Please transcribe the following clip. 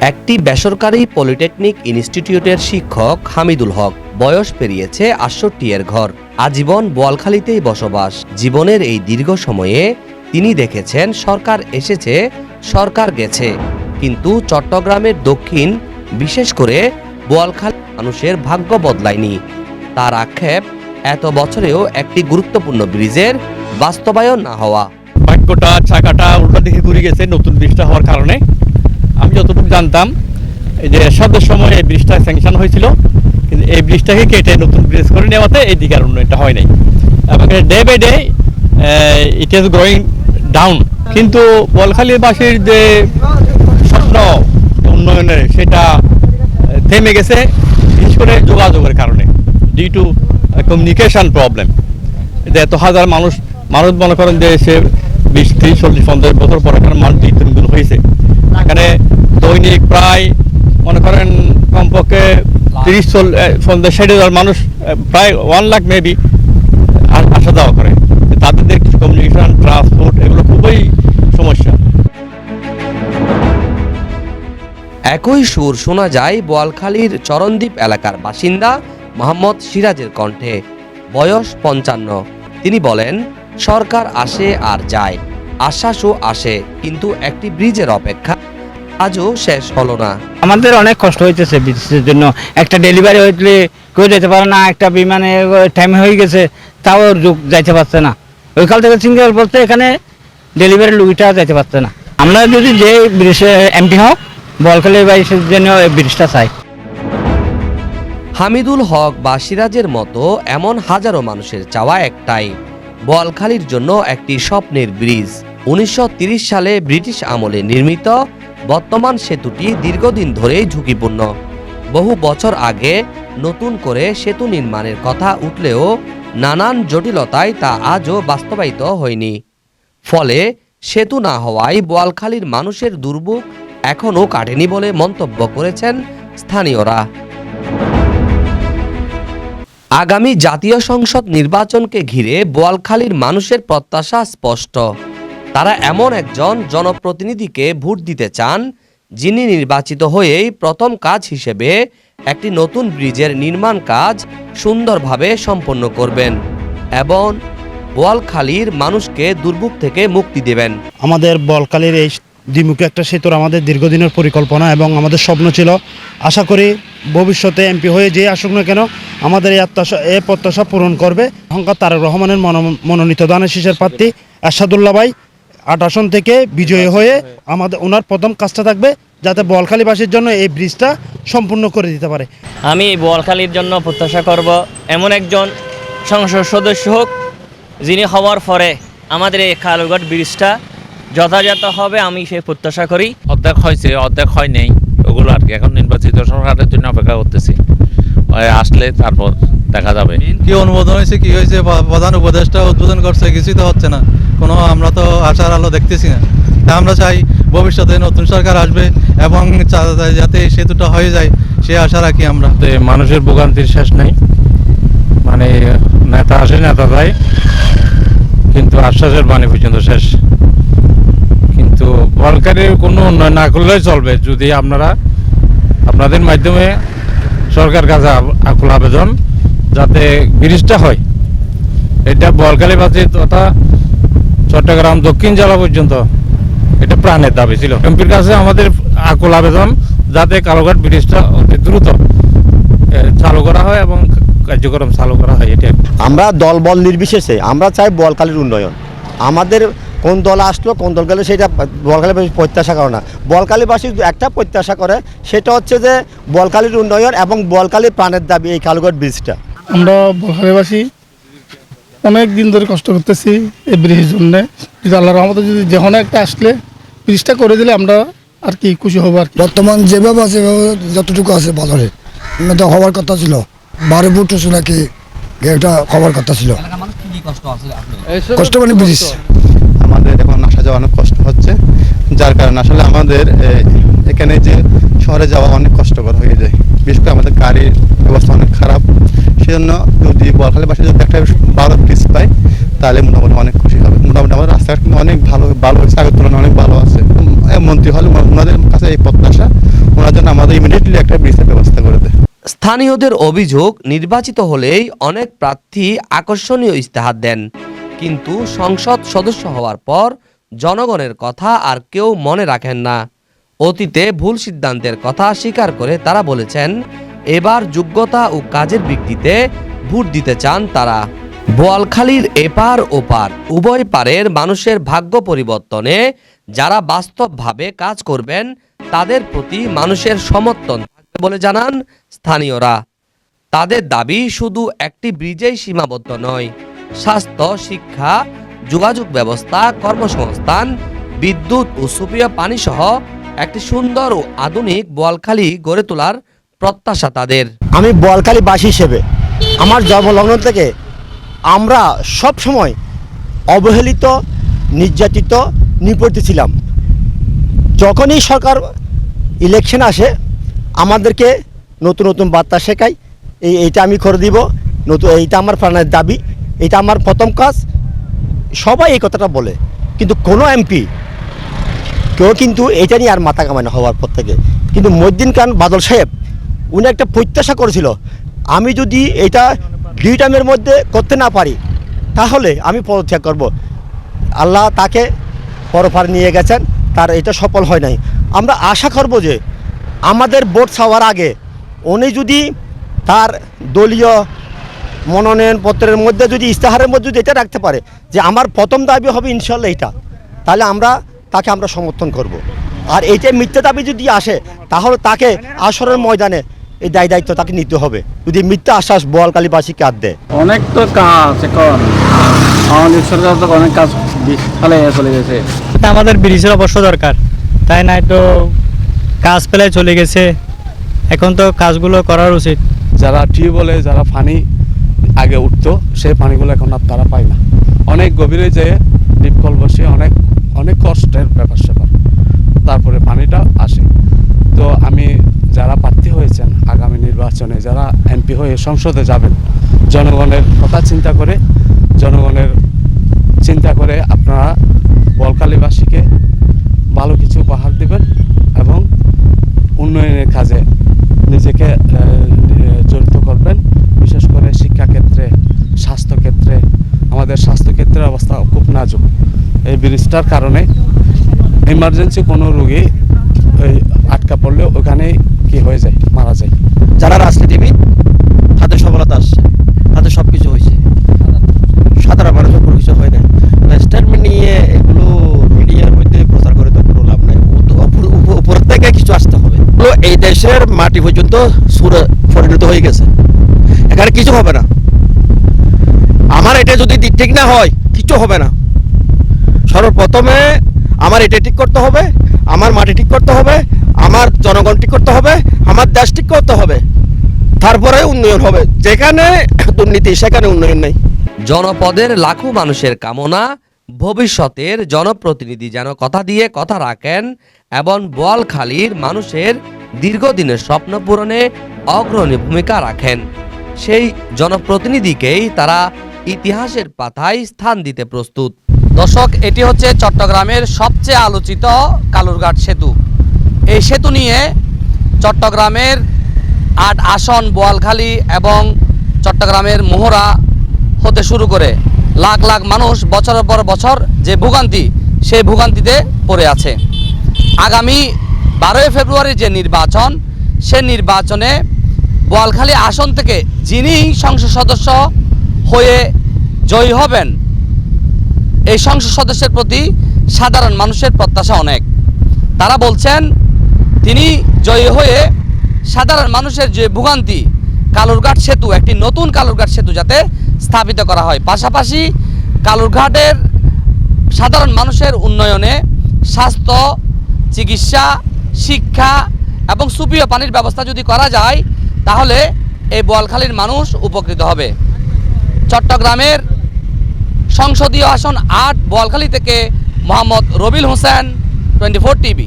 একটি বেসরকারি পলিটেকনিক ইনস্টিটিউটের শিক্ষক হামিদুল হক বয়স পেরিয়েছে ৬৮ এর ঘর। আজীবন বোয়ালখালীতেই বসবাস। জীবনের এই দীর্ঘ সময়ে তিনি দেখেছেন সরকার এসেছে, সরকার গেছে, কিন্তু চট্টগ্রামের দক্ষিণ, বিশেষ করে বোয়ালখালী মানুষের ভাগ্য বদলায়নি। তার আক্ষেপ, এত বছরেও একটি গুরুত্বপূর্ণ ব্রিজের বাস্তবায়ন না হওয়া। ভাগ্যটা চাকাটা উল্টা দিকে ঘুরে গেছে নতুন ব্রিজটা হওয়ার কারণে। আমি যতটুকু জানতাম এই যে সবের সময় এই ব্রিজটা স্যাংশন হয়েছিল, কিন্তু এই ব্রিজটাকে কেটে নতুন ব্রিজ করে নেওয়াতে এই দিকে আর উন্নয়নটা হয় নাই, এবং day by day it is going down. কিন্তু বোয়ালখালীবাসীর যে স্বপ্ন উন্নয়নের সেটা থেমে গেছে, বিশেষ করে যোগাযোগের কারণে, ডিউ টু কমিউনিকেশন প্রবলেম। যে এত হাজার মানুষ মনে করেন যে সে 20, 30, 40, 50 বছর পরে এখানে মানুষ দ্বিগুণ হয়েছে। এখানে দৈনিক প্রায় মনে করেন কমপক্ষে 30-60 মানুষ, প্রায় 1 লাখ মেবি আসা যাওয়া করে। তাদের কমিউনিকেশন, ট্রান্সপোর্ট এগুলো খুবই সমস্যা। একই সুর শোনা যায় বোয়ালখালীর চরণদ্বীপ এলাকার বাসিন্দা মোহাম্মদ সিরাজের কণ্ঠে। বয়স 55। তিনি বলেন, সরকার আসে আর যায়, আশ্বাসও আসে, কিন্তু একটি ব্রিজের অপেক্ষা আজও শেষ হলো না। আমাদের অনেক কষ্ট হইতেছে ব্রিজের জন্য। একটা ডেলিভারি হইলে কেউ যেতে পারে না, একটা বিমানে টাইম হয়ে গেছে তাও যোগ যাইতে পারছে না। ওইখান থেকে সিঙ্গেল বলতে এখানে ডেলিভারি লুইটা যাইতে পারছে না। আমরা যদি যে ব্রিজ এমপি হোক বোয়ালখালী বাইশের জন্য এই ব্রিজটা চাই। হামিদুল হক বা সিরাজের মতো এমন হাজারো মানুষের চাওয়া একটাই, বোয়ালখালীর জন্য একটি স্বপ্নের ব্রিজ। 1930 সালে ব্রিটিশ আমলে নির্মিত বর্তমান সেতুটি দীর্ঘদিন ধরেই ঝুঁকিপূর্ণ। বহু বছর আগে নতুন করে সেতু নির্মাণের কথা উঠলেও নানান জটিলতায় তা আজও বাস্তবায়িত হয়নি। ফলে সেতু না হওয়ায় বোয়ালখালীর মানুষের দুর্ভোগ এখনও কাটেনি বলে মন্তব্য করেছেন স্থানীয়রা। আগামী জাতীয় সংসদ নির্বাচনকে ঘিরে বোয়ালখালীর মানুষের প্রত্যাশা স্পষ্ট। তারা এমন একজন জনপ্রতিনিধিকে ভোট দিতে চান, যিনি নির্বাচিত হয়েই প্রথম কাজ হিসেবে একটি নতুন ব্রিজের নির্মাণ কাজ সুন্দরভাবে সম্পন্ন করবেন এবং বোয়ালখালীর মানুষকে দুর্ভোগ থেকে মুক্তি দেবেন। আমাদের বোয়ালখালীর এই দ্বিমুখী একটা সেতুর আমাদের দীর্ঘদিনের পরিকল্পনা এবং আমাদের স্বপ্ন ছিল। আশা করি ভবিষ্যতে এমপি হয়ে যে আসুক না কেন আমাদের এই প্রত্যাশা পূরণ করবে। সংখ্যা তারেক রহমানের মনোনীত দানের শীষের প্রার্থী এরশাদুল্লাহ ভাই 8 আসন থেকে বিজয়ী হয়ে আমাদের ওনার প্রথম কাজটা থাকবে যাতে বোয়ালখালীবাসীর জন্য এই ব্রিজটা সম্পূর্ণ করে দিতে পারে। আমি বোয়ালখালীর জন্য প্রত্যাশা করব এমন একজন সংসদ সদস্য হোক, যিনি হওয়ার পরে আমাদের এই কালুঘাট ব্রিজটা যথাযথ হবে, আমি সেই প্রত্যাশা করি। অর্ধেক হয়েছে, অর্ধেক হয় নাই, ওগুলো আর কি এখন নির্বাচিত সরকারের জন্য অপেক্ষা করতেছি। আসলে তারপর দেখা যাবে কি অনুমোদন হয়েছে, কি হয়েছে, প্রধান উপদেষ্টা উদ্বোধন করছে, কিছুই তো হচ্ছে না, কোনো আমরা তো আশার আলো দেখতেছি না। তাই আমরা চাই ভবিষ্যতে নতুন সরকার আসবে এবং যাতে সেতুটা হয়ে যায় সে আশা রাখি আমরা। মানুষের ভোগান্তির শেষ নেই, মানে নেতা আসে নেতা যায়, কিন্তু আশ্বাসের বাণী পর্যন্ত শেষ। কিন্তু বোয়ালখালীর কোনো উন্নয়ন না করলেই চলবে, যদি আপনাদের মাধ্যমে সরকার কাছে আকুল আবেদন যাতে ব্রিজটা হয়। এটা বোয়ালখালীবাসী তথা চট্টগ্রাম দক্ষিণ জেলা পর্যন্ত এটা প্রাণের দাবি ছিল। এমপির কাছে আমাদের আকুল আবেদন যাতে কালুঘাট ব্রিজটা অতি দ্রুত চালু করা হয় এবং কার্যক্রম চালু করা হয়। এটা আমরা দলবল নির্বিশেষে আমরা চাই বোয়ালখালীর উন্নয়ন। আমাদের কোন দল আসলো কোন দল গেলে সেটা বোয়ালখালীবাসী প্রত্যাশা করে না। বোয়ালখালীবাসী একটা প্রত্যাশা করে, সেটা হচ্ছে যে বোয়ালখালীর উন্নয়ন এবং বোয়ালখালীর প্রাণের দাবি এই কালুঘাট ব্রিজটা। আমরা বোয়ালখালীবাসী অনেক দিন ধরে কষ্ট করতেছি এই ব্রিজের জন্য। যদি আল্লাহর রহমতে যদি যখন একটা আসলে ব্রিজটা করে দিলে আমরা আর কি খুশি হবো। আর বর্তমান যেভাবে আছে যতটুকু আছে ভালোরে উন্নত হওয়ার কথা ছিল, 12 ফুট উঁচু নাকি এটা হওয়ার কথা ছিল। কষ্ট মানে ব্রিজ আমাদের এখন আসা যাওয়া অনেক কষ্ট হচ্ছে, যার কারণে আসলে আমাদের এখানে যে শহরে যাওয়া অনেক কষ্টকর হয়ে যায়। বিশেষ করে আমাদের গাড়ির ব্যবস্থা অনেক খারাপ। সেজন্য যদি বোয়ালখালীবাসী যদি একটা ভালো ব্রিজ পায় তাহলে মোটামুটি অনেক খুশি হবে। মোটামুটি আমাদের রাস্তাঘাট কিন্তু অনেক ভালো হয়েছে, আগের তুলনায় অনেক ভালো আছে মন্ত্রী হলে ওনাদের কাছে এই প্রত্যাশা, ওনার জন্য আমাদের ইমিডিয়েটলি একটা ব্রিজের ব্যবস্থা করে দেয়। স্থানীয়দের অভিযোগ, নির্বাচিত হলেই অনেক প্রার্থী আকর্ষণীয় ইস্তেহার দেন, কিন্তু সংসদ সদস্য হওয়ার পর জনগণের কথা আর কেউ মনে রাখেন না। অতীতে ভুল সিদ্ধান্তের কথা স্বীকার করে তারা বলেছেন, এবার যোগ্যতা ও কাজের ভিত্তিতে ভোট দিতে চান তারা। বোয়ালখালীর এপার ওপার উভয় পারের মানুষের ভাগ্য পরিবর্তনে যারা বাস্তবভাবে কাজ করবেন তাদের প্রতি মানুষের সমর্থন থাকবে বলে জানান স্থানীয়রা। তাদের দাবি শুধু একটি ব্রিজেই সীমাবদ্ধ নয়, স্বাস্থ্য, শিক্ষা, যোগাযোগ ব্যবস্থা, কর্মসংস্থান, বিদ্যুৎ ও সুপেয় পানি সহ একটি সুন্দর ও আধুনিক বোয়ালখালী গড়ে তোলার প্রত্যাশা তাদের। আমি বোয়ালখালীবাসী হিসেবে আমার জন্মলগ্ন থেকে আমরা সব সময় অবহেলিত, নির্যাতিত, নিপীড়িত ছিলাম। যখনই সরকার ইলেকশন আসে আমাদেরকে নতুন নতুন বার্তা শেখায়, এইটা আমি করে দিব, নতুন এইটা আমার প্রাণের দাবি, এটা আমার প্রথম কাজ, সবাই এই কথাটা বলে। কিন্তু কোনো এমপি কেউ কিন্তু এটা নিয়ে আর মাথা কামায় না হওয়ার পর থেকে। কিন্তু মহিউদ্দিন খান বাদল সাহেব উনি একটা প্রত্যাশা করেছিল, আমি যদি এটা 2 টার্মের মধ্যে করতে না পারি তাহলে আমি পদত্যাগ করব। আল্লাহ তাকে পরপার নিয়ে গেছেন, তার এটা সফল হয় নাই। আমরা আশা করব যে আমাদের ভোট চাওয়ার আগে উনি যদি তার দলীয় মনোনয়নপত্রের মধ্যে যদি ইস্তেহারের মধ্যে যদি এটা রাখতে পারে যে আমার প্রথম দাবি হবে ইনশাল্লাহ এটা, তাহলে তাকে আমরা সমর্থন করব। আর এইটা মিথ্যা দাবি যদি আসে তাহলে তাকে আসরের ময়দানে এই দায়িত্ব তাকে নিতে হবে, যদি মিথ্যা আশ্বাস বোয়ালখালীবাসীকে আর দেয়। অনেক তো কাজ এখন আমাদের সরকার তো অনেক কাজ ফেলে চলে গেছে। আমাদের ব্রিজের অবশ্য দরকার, তাই নাই তো কাজ পেলে চলে গেছে, এখন তো কাজগুলো করার উচিত। যারা টিউবওয়েলে যারা পানি আগে উঠতো সেই পানিগুলো এখন আর তারা পায় না, অনেক গভীরে যেয়ে ডিপকল বসে অনেক কষ্টের ব্যাপার স্যাপার তারপরে পানিটা আসে। তো আমি যারা প্রার্থী হয়েছেন আগামী নির্বাচনে, যারা এমপি হয়ে সংসদে যাবেন, জনগণের কথা চিন্তা করে আপনারা বোয়ালখালীবাসীকে ভালো কিছু উপহার দেবেন এবং উন্নয়নের কাজে নিজেকে জড়িত করবেন। বিশেষ করে শিক্ষাক্ষেত্রে, স্বাস্থ্যক্ষেত্রে, আমাদের স্বাস্থ্যক্ষেত্রের অবস্থা খুব নাজুক। এই ব্রিজটার কারণে ইমার্জেন্সি কোনো রোগী আটকা পড়লে ওখানে কি হয়ে যায়, মারা যায়। যারা রাজনীতিবিদ তাদের সফলতা আসছে, তাদের সব কিছু হয়েছে, সাধারণ মানুষের কোনো কিছু হয় না। স্টেটমেন্ট নিয়ে এগুলো মিডিয়ার মধ্যে প্রচার করে তো কোনো লাভ নাই, উপর থেকে কিছু আসতে হবে। এই দেশের মাটি পর্যন্ত সুরে পরিণত হয়ে গেছে, এখানে কিছু হবে না। আমার এটা যদি ঠিক না হয় কিছু হবে না। সর্বপ্রথমে আমার এটা ঠিক করতে হবে, আমার মাটি ঠিক করতে হবে, আমার জনগণ ঠিক করতে হবে, আমার দেশ ঠিক করতে হবে, তারপরে উন্নয়ন হবে। যেখানে দুর্নীতি সেখানে উন্নয়ন নেই। জনপদের লাখো মানুষের কামনা, ভবিষ্যতের জনপ্রতিনিধি যেন কথা দিয়ে কথা রাখেন এবং বোয়ালখালীর মানুষের দীর্ঘদিনের স্বপ্ন পূরণে অগ্রণী ভূমিকা রাখেন। সেই জনপ্রতিনিধিকেই তারা ইতিহাসের পাতায় স্থান দিতে প্রস্তুত। দর্শক, এটি হচ্ছে চট্টগ্রামের সবচেয়ে আলোচিত কালুরঘাট সেতু। এই সেতু নিয়ে চট্টগ্রামের 8 আসন, বোয়ালখালী এবং চট্টগ্রামের মোহরা হতে শুরু করে লাখ লাখ মানুষ বছরের পর বছর যে ভোগান্তি, সেই ভোগান্তিতে পড়ে আছে। আগামী 12 ফেব্রুয়ারি যে নির্বাচন, সে নির্বাচনে বোয়ালখালী আসন থেকে যিনি সংসদ সদস্য হয়ে জয়ী হবেন, এই সংসদ সদস্যের প্রতি সাধারণ মানুষের প্রত্যাশা অনেক। তারা বলছেন তিনি জয়ী হয়ে সাধারণ মানুষের যে ভোগান্তি, কালুরঘাট সেতু, একটি নতুন কালুরঘাট সেতু যাতে স্থাপিত করা হয়, পাশাপাশি কালুরঘাটের সাধারণ মানুষের উন্নয়নে স্বাস্থ্য, চিকিৎসা, শিক্ষা এবং সুপেয় পানির ব্যবস্থা যদি করা যায় তাহলে এই বোয়ালখালীর মানুষ উপকৃত হবে। চট্টগ্রামের সংসদীয় আসন 8 বোয়ালখালী থেকে মোহাম্মদ রবিল হোসেন, 24 টিভি।